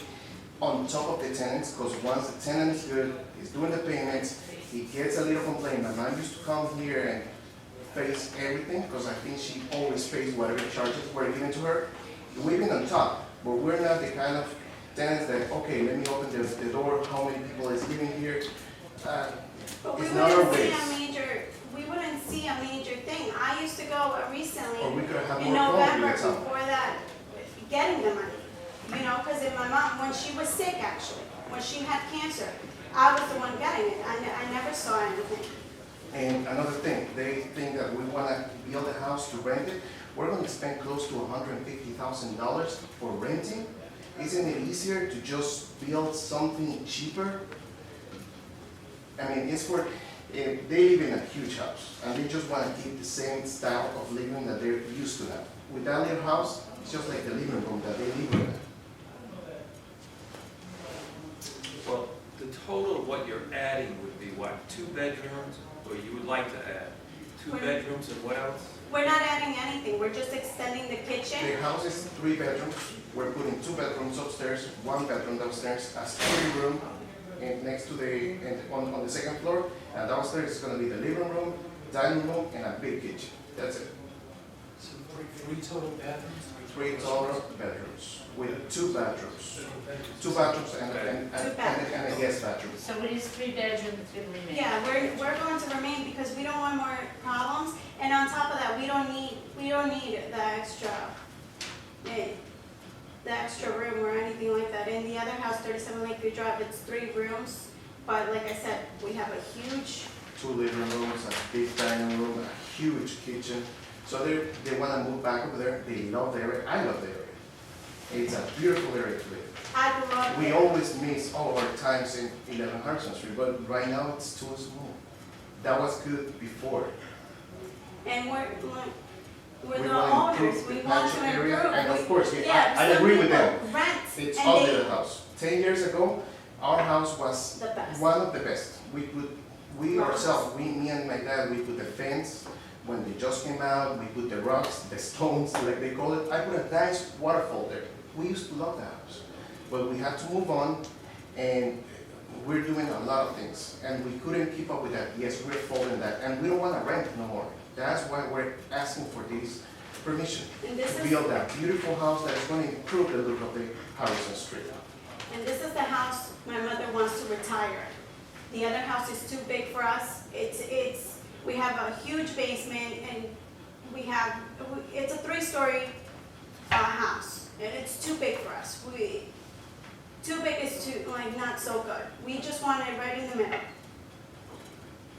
on top of the tenants, because once the tenant is good, he's doing the payments, he gets a little complaint. My mom used to come here and face everything, because I think she always pays whatever charges were given to her. We've been on top, but we're not the kind of tenants that, okay, let me open the door, how many people is living here? But we It's not our wouldn't see a major thing. I used to go recently Or we could have in more November property, that's all. before that, getting the money. Because my mom, when she was sick actually, when she had cancer, I was the one getting it. I never saw anything. And another thing, they think that we want to build a house to rent it. We're going to spend close to $150,000 for renting. Isn't it easier to just build something cheaper? I mean, it's for, they live in a huge house, and they just want to keep the same style of living that they're used to now. With that little house, it's just like the living room that they live in. Well, the total of what you're adding would be what, 2 bedrooms, or you would like to add? 2 bedrooms and what else? We're not adding anything. We're just extending the kitchen. The house is 3 bedrooms. We're putting 2 bedrooms upstairs, 1 bedroom downstairs, a study room, and next to on the 2nd floor. And downstairs is going to be the living room, dining room, and a big kitchen. That's it. So 3 total bathrooms? 3 total bedrooms with 2 bathrooms. 2 bathrooms and a guest bathroom. So it is 3 bedrooms, it's gonna remain? Yeah, we're going to remain because we don't want more problems. And on top of that, we don't need the extra room or anything like that. In the other house, 37 Lakeview Drive, it's 3 rooms. But like I said, we have a huge, 2 living rooms, a big dining room, a huge kitchen. So they want to move back over there. They love the area. I love the area. It's a beautiful area to live. I grew up We there. always miss all of our times in 11 Harrison Street, but right now it's too small. That was good before. And We're We the want to owners, improve we the want to Patchogue area, improve. and of course, Yeah, I some agree with them. people rent It's and ugly, they, the house. 10 years ago, our house was the best. one of the best. We Right. ourselves, me and my dad, we put the fence, when they just came out, we put the rocks, the stones, like they call it. I put a nice waterfall there. We used to love the house. But we had to move on, and we're doing a lot of things, and we couldn't keep up with that. Yes, we're folding that, and we don't wanna rent no more. That's why we're asking for this permission. And this To is, build that beautiful house that is gonna improve the look of the Harrison Street. and this is the house my mother wants to retire. The other house is too big for us. We have a huge basement and it's a 3-story house. And it's too big for us. Too big is not so good. We just want it right in the middle.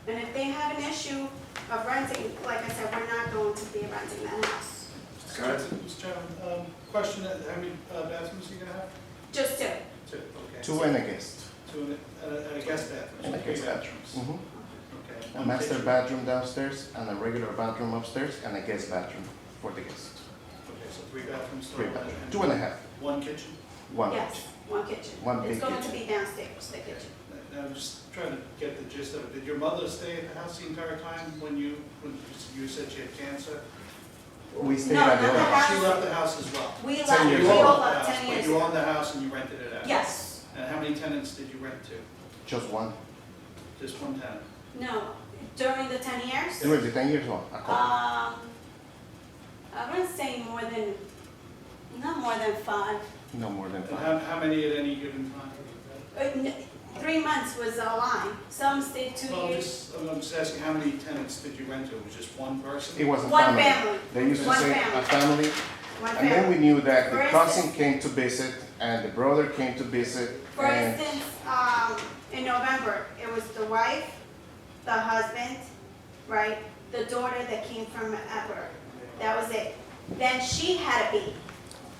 And if they have an issue of renting, like I said, we're not going to be renting that house. Mr. Chairman, question, how many bathrooms are you gonna have? Just 2. Two, okay. Two and a guest. Two and a guest bathroom, And a so 3 guest bathrooms. Mhm. Okay. A One master kitchen. bedroom downstairs and a regular bathroom upstairs and a guest bathroom for the guests. Okay, so 3 bathrooms. Three total, bathrooms, and 2.5, One kitchen? one. Yes, one kitchen. One big It's going to kitchen. be downstairs, the kitchen. Now, I'm just trying to get the gist of it. Did your mother stay at the house the entire time when you said she had cancer? We stayed No, at the not the other house. house. She left the house as well? We 10 left, years we ago. all The left house, 10 but years you ago. owned the house and you rented it out? Yes, And how many tenants did you rent to? Just one. Just one tenant? no, during the 10 years, During the 10 years, one, a couple. I wouldn't say not more than 5. No more than And 5. how many at any given time? 3 months was a line, some stayed 2 Well, years. I'm just asking, how many tenants did you rent to? It was just one person? It was a One family. family, They used to One say family. a family, one and then family. we knew that the For cousin instance- came to visit and the brother came to visit. For and instance, in November, it was the wife, the husband, right? The daughter that came from Edward. That was it. Then she had a baby.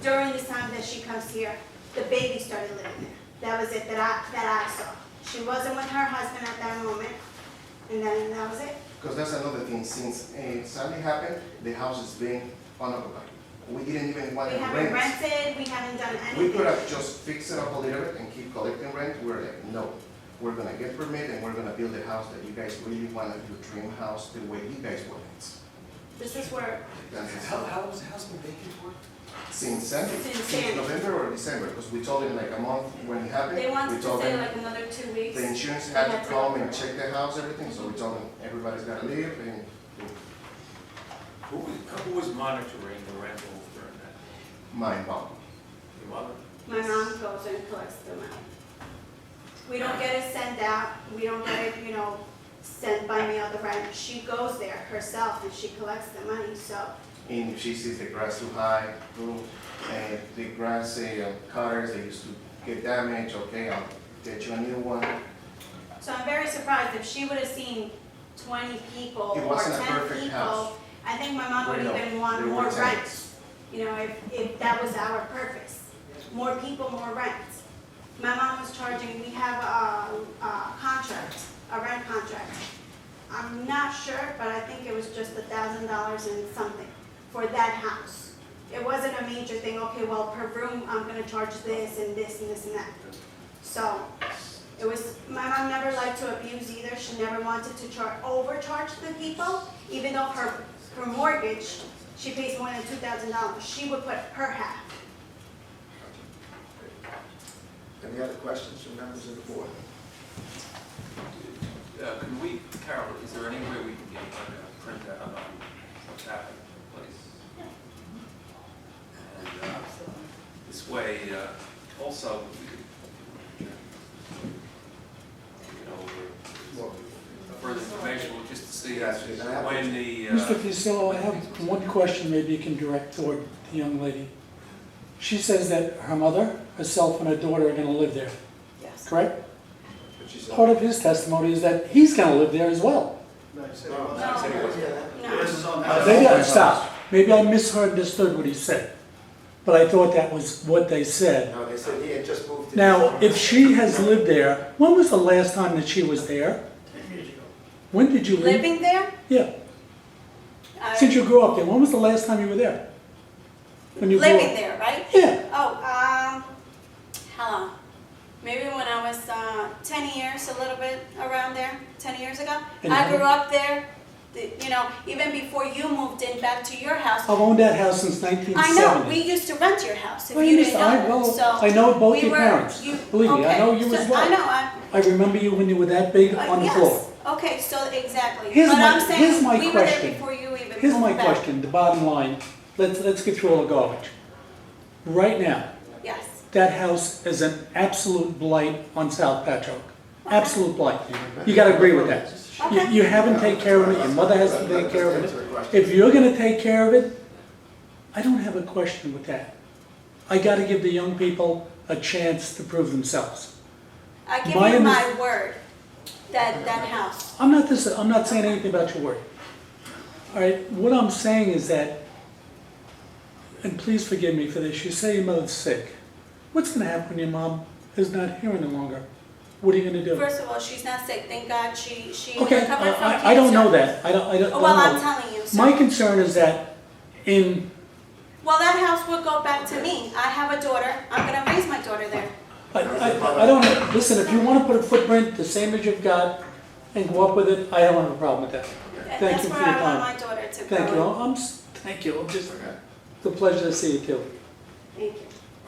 During this time that she comes here, the baby started living there. That was it that I saw. She wasn't with her husband at that moment, and then that was it. Because that's another thing, since Sandy happened, the house has been unoccupied. We didn't even want We to haven't rent. rented, we haven't done We could anything. have just fixed it up a little bit and keep collecting rent. We're like, no, we're gonna get permit and we're gonna build a house that you guys really want, your dream house, the way you guys want it. This is where, That's How long has the house been vacant for? Since Sandy, Since since Sandy. November or December, because we told him like a month when it happened. they We wanted to told stay them like another 2 weeks. the insurance had to come and check the house, everything, so we told them everybody's gotta leave and Who was monitoring the rental during that? my mom. Your mother? My mom goes and collects the money. We don't get it sent out, we don't get it, sent by mail, the rent. She goes there herself and she collects the money, so. And if she sees the grass too high, and the grass cutters, they used to get damaged, okay, I'll get you a new one. So I'm very surprised if she would have seen 20 people It or wasn't a 10 perfect people. house. I think my mom would No, even want there were more tenants. rent, if that was our purpose. More people, more rent. My mom was charging, we have a contract, a rent contract. I'm not sure, but I think it was just $1,000 and something for that house. It wasn't a major thing, okay, well, per room, I'm gonna charge this and this and this and that. So, it was, my mom never liked to abuse either, she never wanted to overcharge the people, even though her mortgage, she pays more than $2,000, she would put her half. Any other questions from members of the board? Can we, Carol, is there any way we can get like a printout on what's happening in place? And this way, also, we could, further information, just to see Yes, you're gonna have to- when the, Mr. Fusillo, I have one question maybe you can direct toward the young lady. She says that her mother, herself, and her daughter are gonna live there, Yes. correct? But she said- Part of his testimony is that he's gonna live there as well. No, you said it No, wasn't. he said he wasn't. No. This is on Maybe that. stop. Maybe I misunderstood what he said, but I thought that was what they said. No, they said he had just moved to. Now, if she has lived there, when was the last time that she was there? 10 years ago. When did you leave? Living there? Yeah, Since you grew up there, when was the last time you were there? When you grew Living up? there, right? Yeah. Oh, how long? Maybe when I was 10 years, a little bit around there, 10 years ago. And I you- grew up there, you know, even before you moved in back to your house. I've owned that house since I 1970. know, we used to rent your house, if I you didn't understand. know that, so. I know both we your were- parents. you- Believe me, I okay, know you so as well. I know, I remember you when you were that big on the floor. Yes, okay, so exactly. Here's But my- I'm saying, here's my we were there question. before you even Here's my moved back. question, the bottom line. Let's get through all the garbage. Right now, Yes. that house is an absolute blight on South Patchogue. Absolute blight. You gotta agree with that. You haven't taken care of it, your mother has to take care of it. If you're gonna take care of it, I don't have a question with that. I gotta give the young people a chance to prove themselves. I give My you under- my word, that house. I'm not saying anything about your word. All right, what I'm saying is that, and please forgive me for this, you say your mother's sick. What's gonna happen when your mom is not here any longer? What are you gonna do? First of all, she's not sick, thank God, she Okay, recovered from cancer. I don't know that. I don't Oh, well, I'm know. telling you, so. My concern is that in, Well, that house would go back to me. I have a daughter, I'm gonna raise my daughter there. I don't, listen, if you wanna put a footprint the same as you've got and go up with it, I don't have a problem with that. And Thank that's you for where your I want time. my daughter to go. Thank you. Thank you. It's Okay, a pleasure to see you too. Thank you.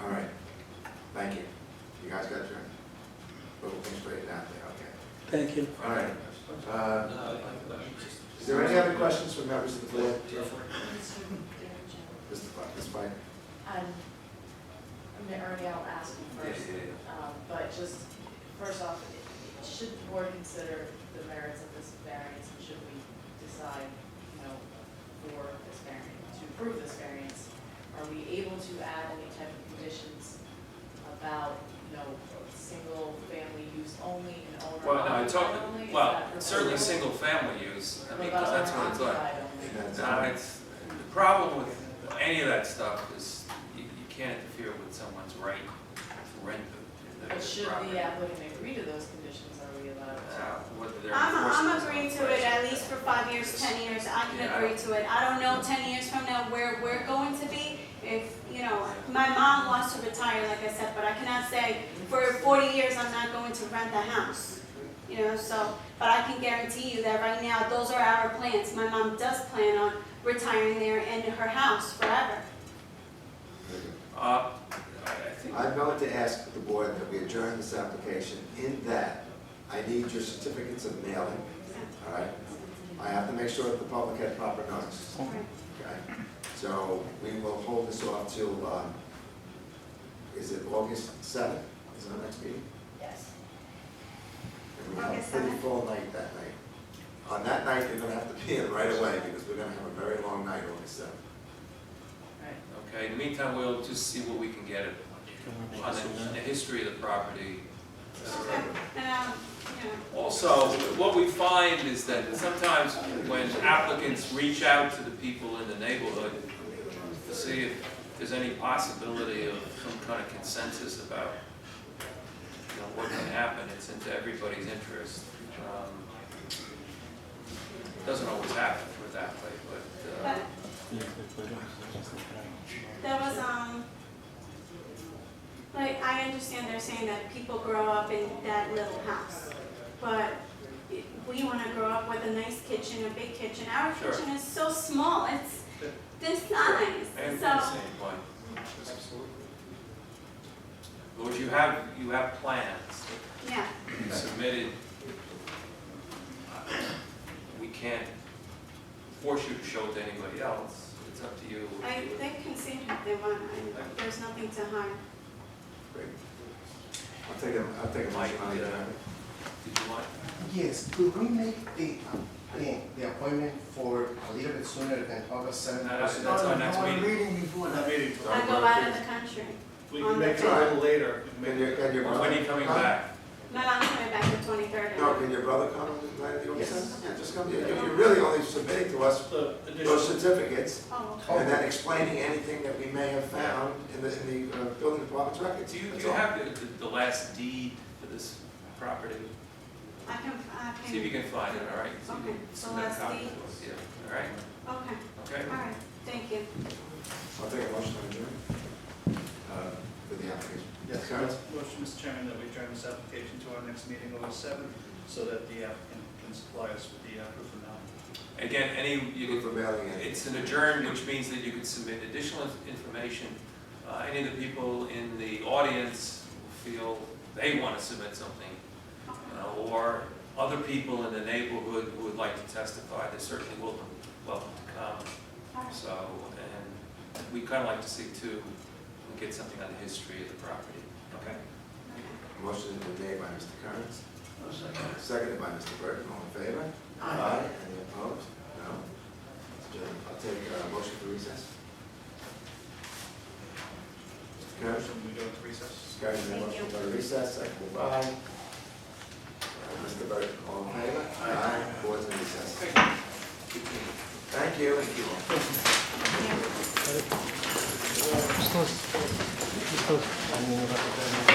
all right. Thank you. You guys got your little thing straightened out there, okay. Thank you. All right. Is there any other questions from members of the board? Ms. Pike? Ernie, I'll ask you first. But just, first off, should the board consider the merits of this variance, and should we decide, for this variance, to approve this variance, are we able to add any type of conditions about, single family use only and owner Well, no, it's all, occupied only? Is well, that certainly permissible? single-family use, I What mean, about because that's what it's like. owner occupied only? The problem with any of that stuff is you can't interfere with someone's right to rent the But should property. the applicant agree to those conditions, are we allowed to? Whether they're I'm enforceable is agreeing another to it question. at least for 5 years, 10 years, I can Yeah. agree to it. I don't know 10 years from now where we're going to be. If, my mom wants to retire, like I said, but I cannot say for 40 years I'm not going to rent the house. But I can guarantee you that right now, those are our plans. My mom does plan on retiring there in her house forever. I think, I'm going to ask the board that we adjourn this application in that I need your certificates of mailing, all right? I have to make sure that the public had proper notice, okay? So we will hold this off till, is it August 7th? Is our next meeting? Yes. And we have a August pretty 7th? full night that night. On that night, you're gonna have to be in right away because we're gonna have a very long night August 7th. okay, in the meantime, we'll just see what we can get on the history of the property. Okay, and, Also, what we find is that sometimes when applicants reach out to the people in the neighborhood to see if there's any possibility of some kind of consensus about, what can happen, it's into everybody's interest. Doesn't always happen with that way, but, there was, like, I understand they're saying that people grow up in that little house, but we want to grow up with a nice kitchen, a big kitchen. Our Sure. kitchen is so small, it's this size, I understand the so, same point. Lord, you have plans. yeah. You submitted. We can't force you to show it to anybody else. It's up to you. They can see it if they want, there's nothing to hide. Great. I'll take a motion on the adjournment. Did you want? Yes, could we make the appointment for a little bit sooner than August 7th? That's our next meeting. Not meeting. I go out of the country. We can make it a little later. Can your When brother? are you coming back? My mom's coming back the 23rd. No, can your brother come on the night of the August Yes. 7th? Yeah, just come, you're really only submitting to us The those additional, certificates Oh, and then explaining anything that we may have found in the building department's records. Do you That's all. have the last deed for this property? See if you can find it, all right? See if you Okay, can so submit a that's copy the- to us, yeah, all right? Okay, Okay? all right, thank you. I'll take a motion to adjourn, for the application. Yes, Comments? motion, Mr. Chairman, that we adjourn this application to our next meeting, August 7th, so that the applicant can supply us with the proof of mailing. Again, you Proof of mailing it. it's an adjourn, which means that you could submit additional information. Any of the people in the audience who feel they want to submit something, or other people in the neighborhood who would like to testify, they're certainly welcome to come. So, and we kind of like to see too, we get something on the history of the property, okay? Motion has been made by Mr. Kearns. Seconded by Mr. Burton, all in favor? Aye. Any opposed? No? I'll take a motion for recess. Mr. Kearns? Motion, we go into recess. Mr. Kearns, made a motion to go to recess, seconded by Mr. Burton, all in favor? Aye. Board's in recess. Thank you. I mean,